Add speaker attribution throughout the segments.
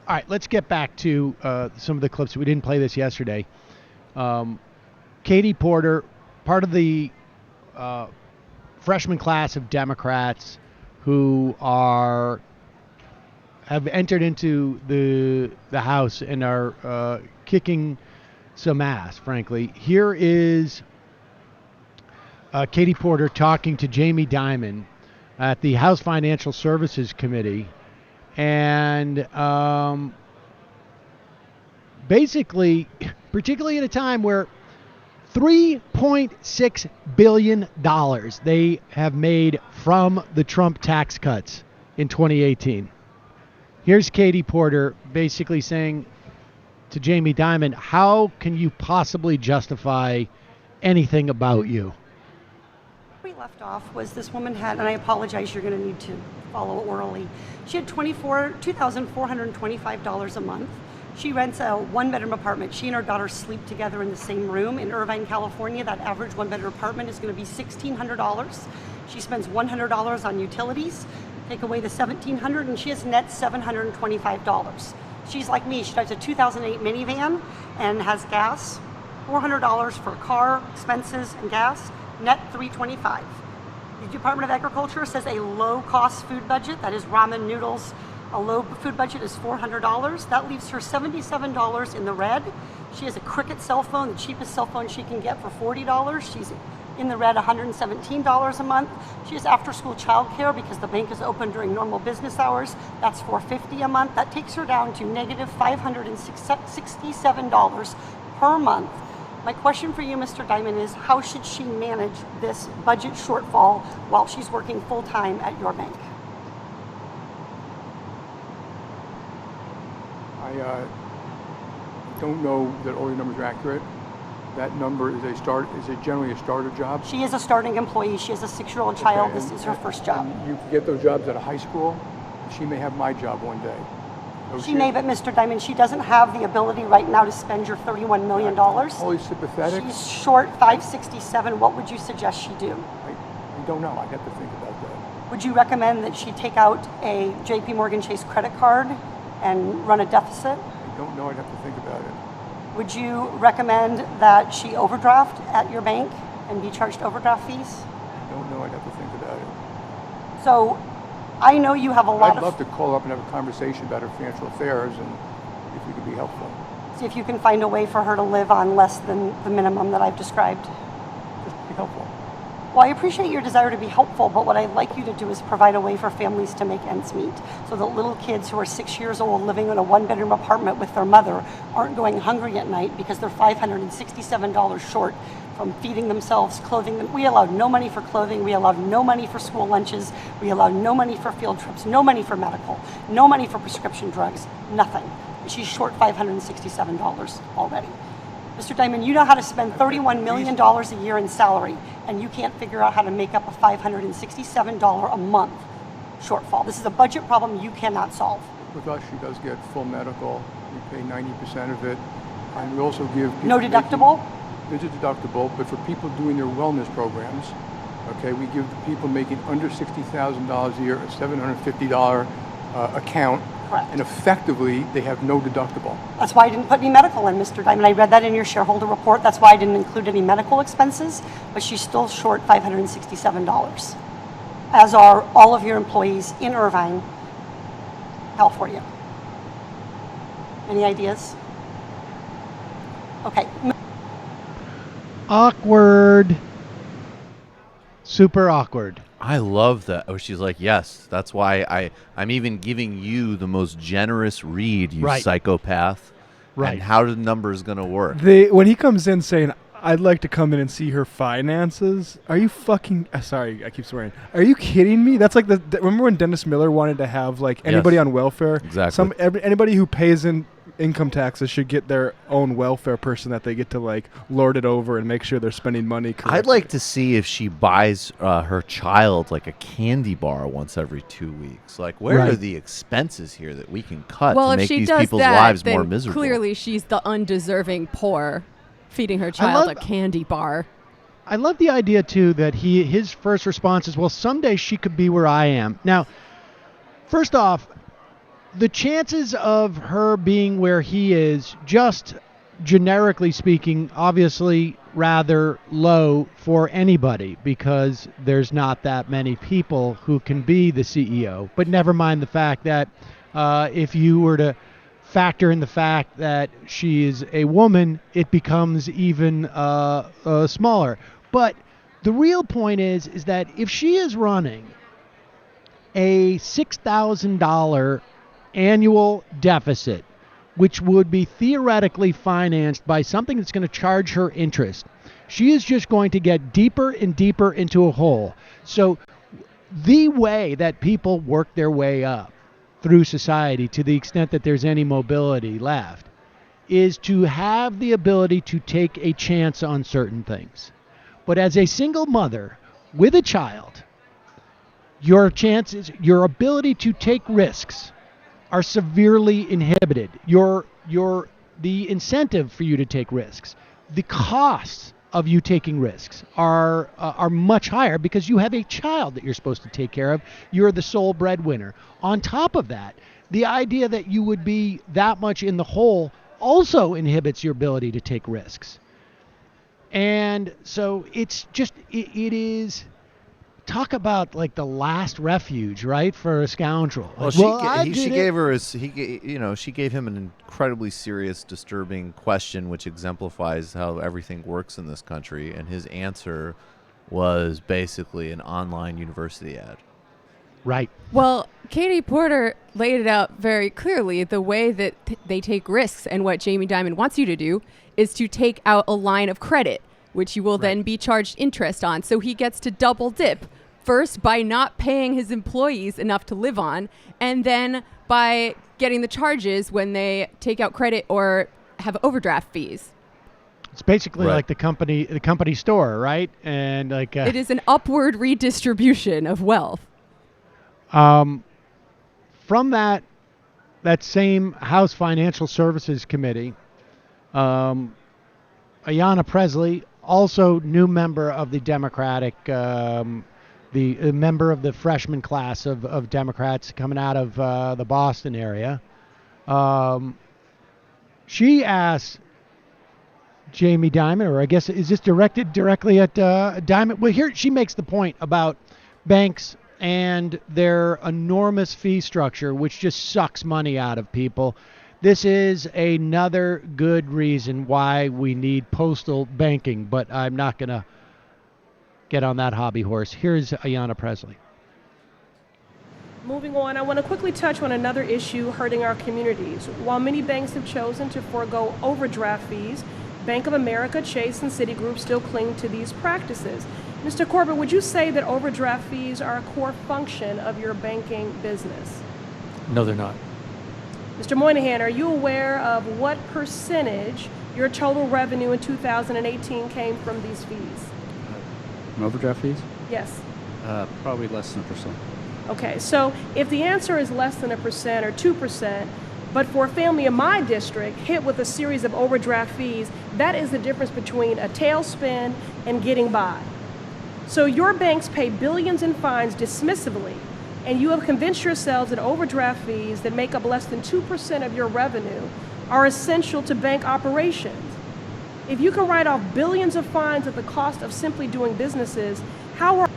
Speaker 1: All right, let's get back to some of the clips. We didn't play this yesterday. Katie Porter, part of the freshman class of Democrats who have entered into the House and are kicking some ass, frankly. Here is Katie Porter talking to Jamie Dimon at the House Financial Services Committee. And basically, particularly at a time where $3.6 billion they have made from the Trump tax cuts in 2018. Here's Katie Porter basically saying to Jamie Dimon, how can you possibly justify anything about you?
Speaker 2: We left off was this woman had, and I apologize, you're going to need to follow orally. She had $2,425 a month. She rents a one-bedroom apartment. She and her daughter sleep together in the same room in Irvine, California. That average one-bedroom apartment is going to be $1,600. She spends $100 on utilities. Take away the $1,700, and she has net $725. She's like me. She drives a 2008 minivan and has gas, $400 for car expenses and gas. Net $325. The Department of Agriculture says a low-cost food budget, that is ramen noodles, a low food budget is $400. That leaves her $77 in the red. She has a Cricket cell phone, the cheapest cell phone she can get for $40. She's in the red $117 a month. She has after-school childcare because the bank is open during normal business hours. That's $450 a month. That takes her down to negative $567 per month. My question for you, Mr. Dimon, is how should she manage this budget shortfall while she's working full-time at your bank?
Speaker 3: I don't know that all your numbers are accurate. That number is generally a starter job?
Speaker 2: She is a starting employee. She has a 6-year-old child. This is her first job.
Speaker 3: You can get those jobs out of high school. She may have my job one day.
Speaker 2: She may, but Mr. Dimon, she doesn't have the ability right now to spend your $31 million.
Speaker 3: Always sympathetic.
Speaker 2: She's short $567. What would you suggest she do?
Speaker 3: I don't know. I'd have to think about that.
Speaker 2: Would you recommend that she take out a JP Morgan Chase credit card and run a deficit?
Speaker 3: I don't know. I'd have to think about it.
Speaker 2: Would you recommend that she overdraft at your bank and be charged overdraft fees?
Speaker 3: I don't know. I'd have to think about it.
Speaker 2: So I know you have a lot
Speaker 3: I'd love to call up and have a conversation about her financial affairs and if we could be helpful.
Speaker 2: See if you can find a way for her to live on less than the minimum that I've described.
Speaker 3: Just be helpful.
Speaker 2: Well, I appreciate your desire to be helpful, but what I'd like you to do is provide a way for families to make ends meet so that little kids who are 6 years old living in a one-bedroom apartment with their mother aren't going hungry at night because they're $567 short from feeding themselves, clothing them. We allowed no money for clothing. We allowed no money for school lunches. We allowed no money for field trips, no money for medical, no money for prescription drugs, nothing. And she's short $567 already. Mr. Dimon, you know how to spend $31 million a year in salary, and you can't figure out how to make up a $567 a month shortfall. This is a budget problem you cannot solve.
Speaker 3: With us, she does get full medical. We pay 90% of it. And we also give people...
Speaker 2: No deductible?
Speaker 3: There's a deductible, but for people doing their wellness programs, okay, we give people making under $60,000 a year a $750 account.
Speaker 2: Correct.
Speaker 3: And effectively, they have no deductible.
Speaker 2: That's why I didn't put any medical in, Mr. Dimon. I read that in your shareholder report. That's why I didn't include any medical expenses, but she's still short $567, as are all of your employees in Irvine, California. Any ideas? Okay.
Speaker 1: Awkward. Super awkward.
Speaker 4: I love that. Oh, she's like, yes, that's why I'm even giving you the most generous read, you psychopath.
Speaker 1: Right.
Speaker 4: And how the number is going to work.
Speaker 5: When he comes in saying, I'd like to come in and see her finances, are you fucking... sorry, I keep swearing. Are you kidding me? That's like remember when Dennis Miller wanted to have like anybody on welfare?
Speaker 4: Exactly.
Speaker 5: Anybody who pays in income taxes should get their own welfare person that they get to like lord it over and make sure they're spending money correctly.
Speaker 4: I'd like to see if she buys her child like a candy bar once every 2 weeks. Like, where are the expenses here that we can cut to make these people's lives more miserable?
Speaker 6: Clearly she's the undeserving poor feeding her child a candy bar.
Speaker 1: I love the idea too that his first response is, well, someday she could be where I am. Now, first off, the chances of her being where he is, just generically speaking, obviously rather low for anybody because there's not that many people who can be the CEO. But never mind the fact that if you were to factor in the fact that she is a woman, it becomes even smaller. But the real point is that if she is running a $6,000 annual deficit, which would be theoretically financed by something that's going to charge her interest, she is just going to get deeper and deeper into a hole. So the way that people work their way up through society, to the extent that there's any mobility left, is to have the ability to take a chance on certain things. But as a single mother with a child, your chances, your ability to take risks are severely inhibited. The incentive for you to take risks, the costs of you taking risks are much higher because you have a child that you're supposed to take care of. You're the sole breadwinner. On top of that, the idea that you would be that much in the hole also inhibits your ability to take risks. And so it's just, it is, talk about like the last refuge, right, for a scoundrel.
Speaker 4: Well,
Speaker 1: Like,
Speaker 4: she gave him an incredibly serious, disturbing question, which exemplifies how everything works in this country. And his answer was basically an online university ad.
Speaker 1: Right.
Speaker 6: Well, Katie Porter laid it out very clearly. The way that they take risks, and what Jamie Dimon wants you to do, is to take out a line of credit, which you will then be charged interest on. So he gets to double dip. First, by not paying his employees enough to live on, and then by getting the charges when they take out credit or have overdraft fees.
Speaker 1: It's basically like the company store, right? And like
Speaker 6: it is an upward redistribution of wealth.
Speaker 1: From that same House Financial Services Committee, Ayanna Pressley, also new member of the Democratic, the member of the freshman class of Democrats coming out of the Boston area, she asked Jamie Dimon, or I guess is this directed directly at Dimon? Well, here she makes the point about banks and their enormous fee structure, which just sucks money out of people. This is another good reason why we need postal banking, but I'm not going to get on that hobby horse. Here's Ayanna Pressley.
Speaker 7: Moving on, I want to quickly touch on another issue hurting our communities. While many banks have chosen to forego overdraft fees, Bank of America, Chase, and Citigroup still cling to these practices. Mr. Corbett, would you say that overdraft fees are a core function of your banking business?
Speaker 8: No, they're not.
Speaker 7: Mr. Moynihan, are you aware of what percentage your total revenue in 2018 came from these fees?
Speaker 8: Overdraft fees?
Speaker 7: Yes.
Speaker 8: Probably less than 1%.
Speaker 7: Okay, so if the answer is less than 1% or 2%, but for a family in my district hit with a series of overdraft fees, that is the difference between a tailspin and getting by. So your banks pay billions in fines dismissively, and you have convinced yourselves that overdraft fees that make up less than 2% of your revenue are essential to bank operations. If you can write off billions of fines at the cost of simply doing businesses, how are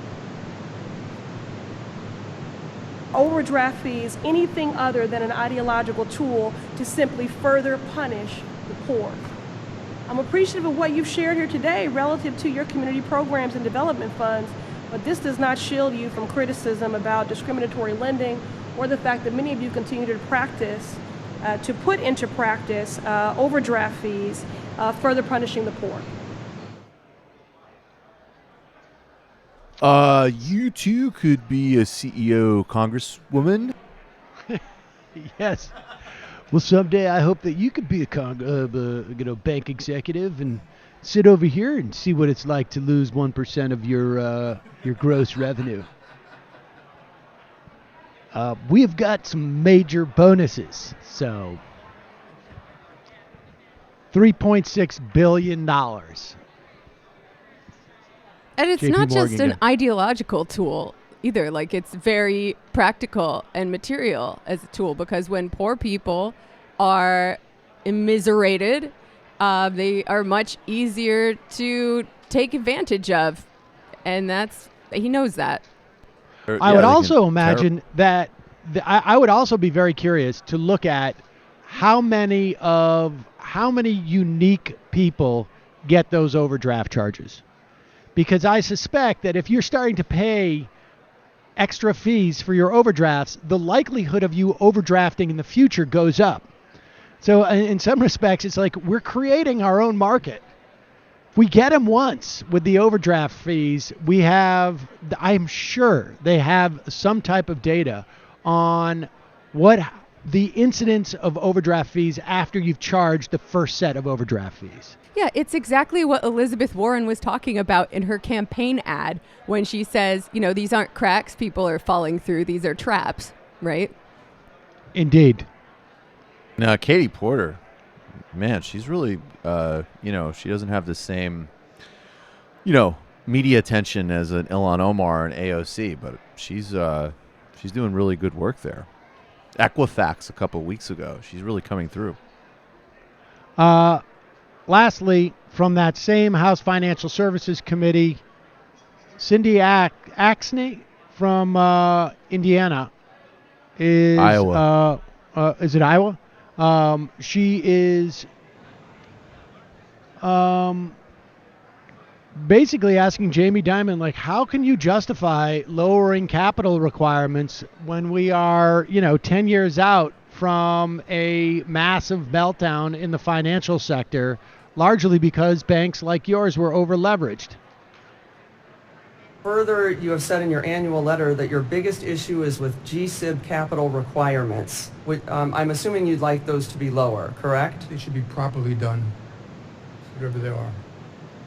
Speaker 7: overdraft fees anything other than an ideological tool to simply further punish the poor? I'm appreciative of what you've shared here today relative to your community programs and development funds, but this does not shield you from criticism about discriminatory lending or the fact that many of you continue to put into practice overdraft fees, further punishing the poor.
Speaker 4: You too could be a CEO, Congresswoman.
Speaker 1: Yes. Well, someday I hope that you could be a bank executive and sit over here and see what it's like to lose 1% of your gross revenue. We have got some major bonuses. So, $3.6 billion.
Speaker 6: And it's
Speaker 1: JP
Speaker 6: not
Speaker 1: Morgan
Speaker 6: just an ideological tool. either. Like, it's very practical and material as a tool, because when poor people are immiserated, they are much easier to take advantage of. And he knows that.
Speaker 1: I would also imagine that I would also be very curious to look at how many unique people get those overdraft charges. Because I suspect that if you're starting to pay extra fees for your overdrafts, the likelihood of you overdrafting in the future goes up. So in some respects, it's like we're creating our own market. If we get them once with the overdraft fees, I'm sure they have some type of data on what the incidence of overdraft fees after you've charged the first set of overdraft fees.
Speaker 6: Yeah, it's exactly what Elizabeth Warren was talking about in her campaign ad when she says, these aren't cracks people are falling through, these are traps, right?
Speaker 1: Indeed.
Speaker 4: Now, Katie Porter, man, she's really, she doesn't have the same, media attention as an Ilhan Omar and AOC, but she's doing really good work there. Equifax a couple weeks ago. She's really coming through.
Speaker 1: Lastly, from that same House Financial Services Committee, Cindy Axne from Indiana is
Speaker 4: Iowa.
Speaker 1: Is it Iowa? She is basically asking Jamie Dimon, like, how can you justify lowering capital requirements when we are, 10 years out from a massive meltdown in the financial sector, largely because banks like yours were over-leveraged?
Speaker 9: Further, you have said in your annual letter that your biggest issue is with GSIB capital requirements. I'm assuming you'd like those to be lower, correct?
Speaker 3: They should be properly done, whatever they are.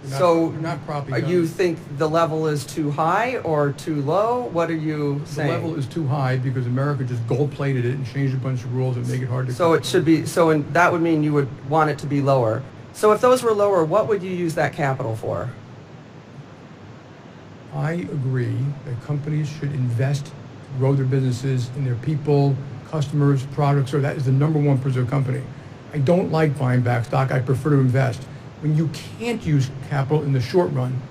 Speaker 9: They're
Speaker 3: not properly done.
Speaker 9: You think the level is too high or too low? What are you saying?
Speaker 3: The level is too high because America just gold-plated it and changed a bunch of rules and make it hard to...
Speaker 9: So it should be, and that would mean you would want it to be lower. So if those were lower, what would you use that capital for?
Speaker 3: I agree that companies should invest to grow their businesses in their people, customers, products, or that is the number one purpose of a company. I don't like buying back stock. I prefer to invest. When you can't use capital in the short run.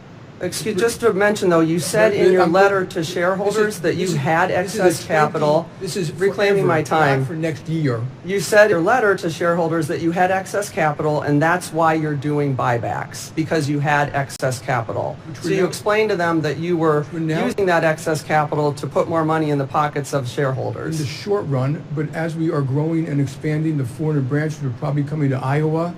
Speaker 9: Just to mention, though, you said in your letter to shareholders that you had excess capital.
Speaker 3: This is
Speaker 9: reclaiming my time.
Speaker 3: For next year.
Speaker 9: You said in your letter to shareholders that you had excess capital, and that's why you're doing buybacks, because you had excess capital. So you explained to them that you were using that excess capital to put more money in the pockets of shareholders.
Speaker 3: In the short run, but as we are growing and expanding the 400 branches, we're probably coming to Iowa.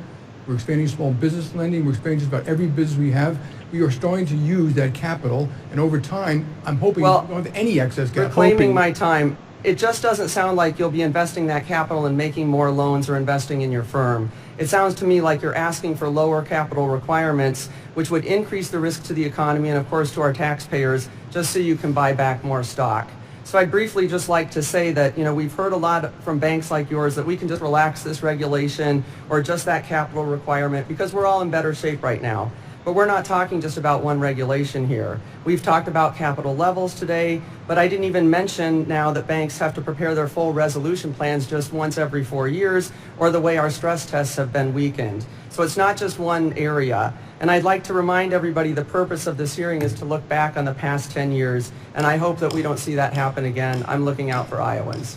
Speaker 3: We're expanding small business lending. We're expanding just about every business we have. We are starting to use that capital, and over time, I'm hoping we don't have any excess capital.
Speaker 9: Reclaiming my time, it just doesn't sound like you'll be investing that capital and making more loans or investing in your firm. It sounds to me like you're asking for lower capital requirements, which would increase the risk to the economy and, of course, to our taxpayers, just so you can buy back more stock. So I'd briefly just like to say that, we've heard a lot from banks like yours that we can just relax this regulation or just that capital requirement because we're all in better shape right now. But we're not talking just about one regulation here. We've talked about capital levels today, but I didn't even mention now that banks have to prepare their full resolution plans just once every 4 years, or the way our stress tests have been weakened. So it's not just one area. And I'd like to remind everybody the purpose of this hearing is to look back on the past 10 years, and I hope that we don't see that happen again. I'm looking out for Iowans.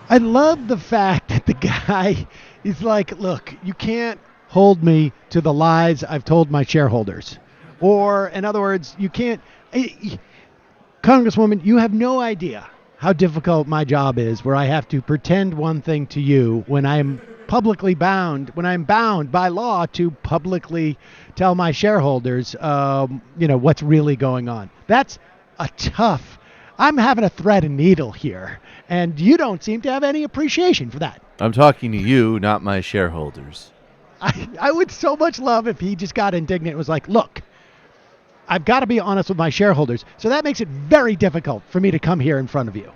Speaker 1: I love the fact that the guy is like, look, you can't hold me to the lies I've told my shareholders. Or, in other words, you can't... Congresswoman, you have no idea how difficult my job is, where I have to pretend one thing to you when I'm bound by law to publicly tell my shareholders, what's really going on. That's a tough... I'm having a thread and needle here, and you don't seem to have any appreciation for that.
Speaker 4: I'm talking to you, not my shareholders.
Speaker 1: I would so much love if he just got indignant and was like, look, I've got to be honest with my shareholders, so that makes it very difficult for me to come here in front of you.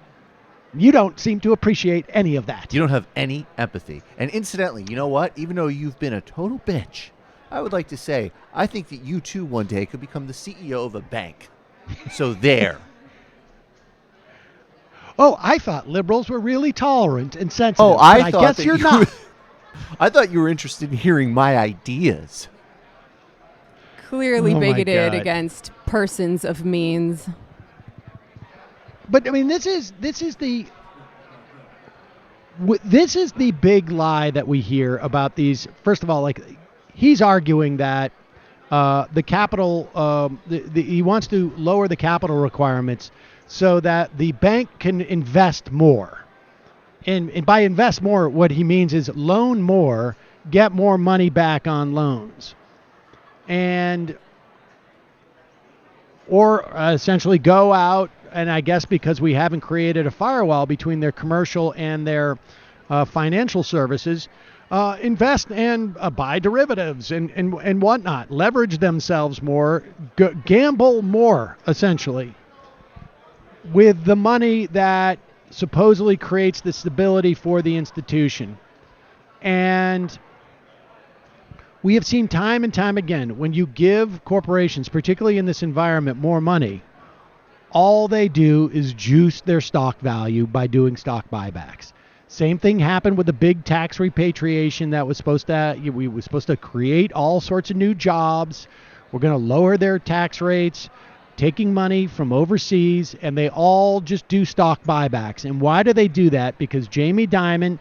Speaker 1: You don't seem to appreciate any of that.
Speaker 4: You don't have any empathy. And incidentally, you know what? Even though you've been a total bitch, I would like to say, I think that you too one day could become the CEO of a bank. So there.
Speaker 1: Oh, I thought liberals were really tolerant and sensitive.
Speaker 4: Oh,
Speaker 1: but I guess you're not.
Speaker 4: I thought you were interested in hearing my ideas.
Speaker 6: Clearly
Speaker 1: Oh my
Speaker 6: bigoted
Speaker 1: God.
Speaker 6: against persons of means.
Speaker 1: But I mean, this is the big lie that we hear about these. First of all, like he's arguing that the capital, he wants to lower the capital requirements so that the bank can invest more. And by invest more, what he means is loan more, get more money back on loans. Or essentially go out, and I guess because we haven't created a firewall between their commercial and their financial services, invest and buy derivatives and whatnot, leverage themselves more, gamble more, essentially, with the money that supposedly creates the stability for the institution. And we have seen time and time again, when you give corporations, particularly in this environment, more money, all they do is juice their stock value by doing stock buybacks. Same thing happened with the big tax repatriation that was supposed to, we were supposed to create all sorts of new jobs. We're going to lower their tax rates, taking money from overseas, and they all just do stock buybacks. And why do they do that? Because Jamie Dimon,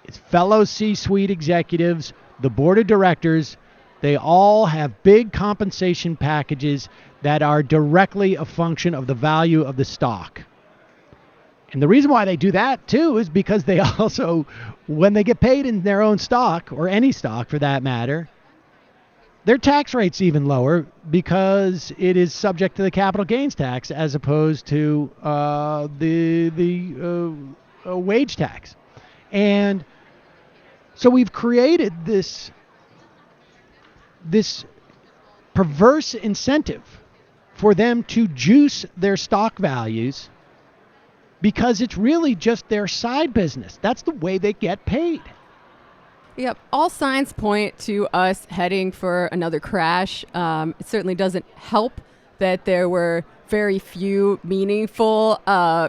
Speaker 1: his fellow C-suite executives, the board of directors, they all have big compensation packages that are directly a function of the value of the stock. And the reason why they do that, too, is because they also, when they get paid in their own stock, or any stock for that matter, their tax rate's even lower because it is subject to the capital gains tax as opposed to the wage tax. And so we've created this perverse incentive for them to juice their stock values because it's really just their side business. That's the way they get paid.
Speaker 6: Yep. All signs point to us heading for another crash. It certainly doesn't help that there were very few meaningful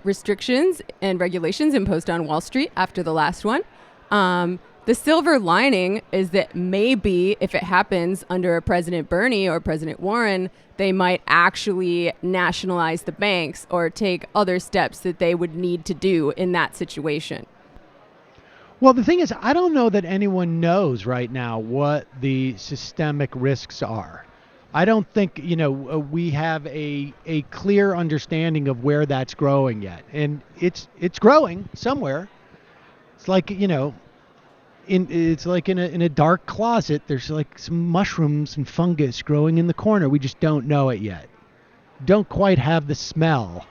Speaker 6: restrictions and regulations imposed on Wall Street after the last one. The silver lining is that maybe if it happens under President Bernie or President Warren, they might actually nationalize the banks or take other steps that they would need to do in that situation.
Speaker 1: Well, the thing is, I don't know that anyone knows right now what the systemic risks are. I don't think, we have a clear understanding of where that's growing yet. And it's growing somewhere. It's like, it's like in a dark closet, there's like some mushrooms and fungus growing in the corner. We just don't know it yet. Don't quite have the smell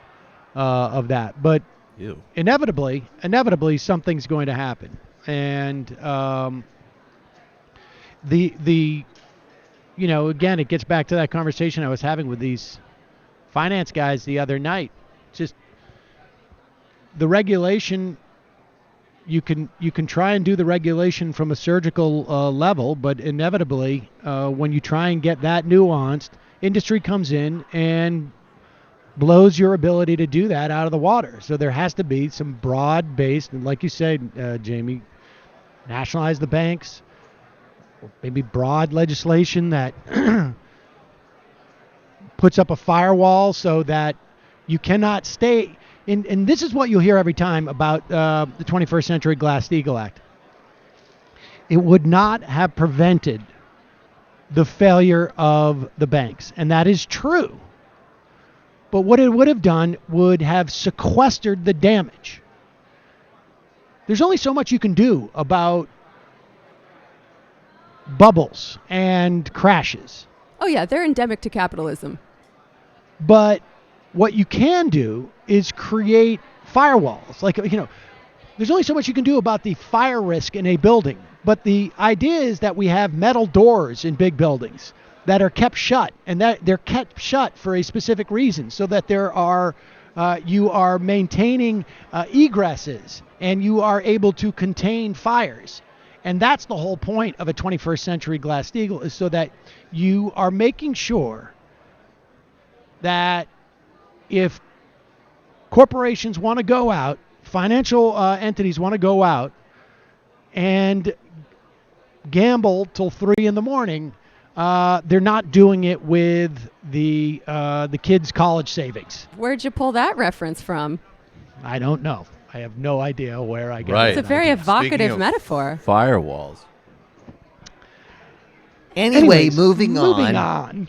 Speaker 1: of that. But
Speaker 4: Ew.
Speaker 1: inevitably, something's going to happen. And again, it gets back to that conversation I was having with these finance guys the other night. Just the regulation. You can try and do the regulation from a surgical level, but inevitably, when you try and get that nuanced, industry comes in and blows your ability to do that out of the water. So there has to be some broad-based, and like you said, Jamie, nationalize the banks, or maybe broad legislation that puts up a firewall so that you cannot stay. And this is what you'll hear every time about the 21st Century Glass-Steagall Act. It would not have prevented the failure of the banks. And that is true. But what it would have done would have sequestered the damage. There's only so much you can do about bubbles and crashes.
Speaker 6: Oh, yeah, they're endemic to capitalism.
Speaker 1: But what you can do is create firewalls. Like, there's only so much you can do about the fire risk in a building. But the idea is that we have metal doors in big buildings that are kept shut, and that they're kept shut for a specific reason, so that there are you are maintaining egresses, and you are able to contain fires. And that's the whole point of a 21st Century Glass-Steagall, is so that you are making sure that if corporations want to go out, financial entities want to go out and gamble till 3 in the morning, they're not doing it with the kids' college savings.
Speaker 6: Where'd you pull that reference from?
Speaker 1: I don't know. I have no idea where I got
Speaker 4: Right.
Speaker 1: it.
Speaker 6: It's a very
Speaker 4: Speaking
Speaker 6: evocative
Speaker 4: of
Speaker 6: metaphor.
Speaker 4: Firewalls. Anyway,
Speaker 1: Anyways,
Speaker 4: moving
Speaker 1: on.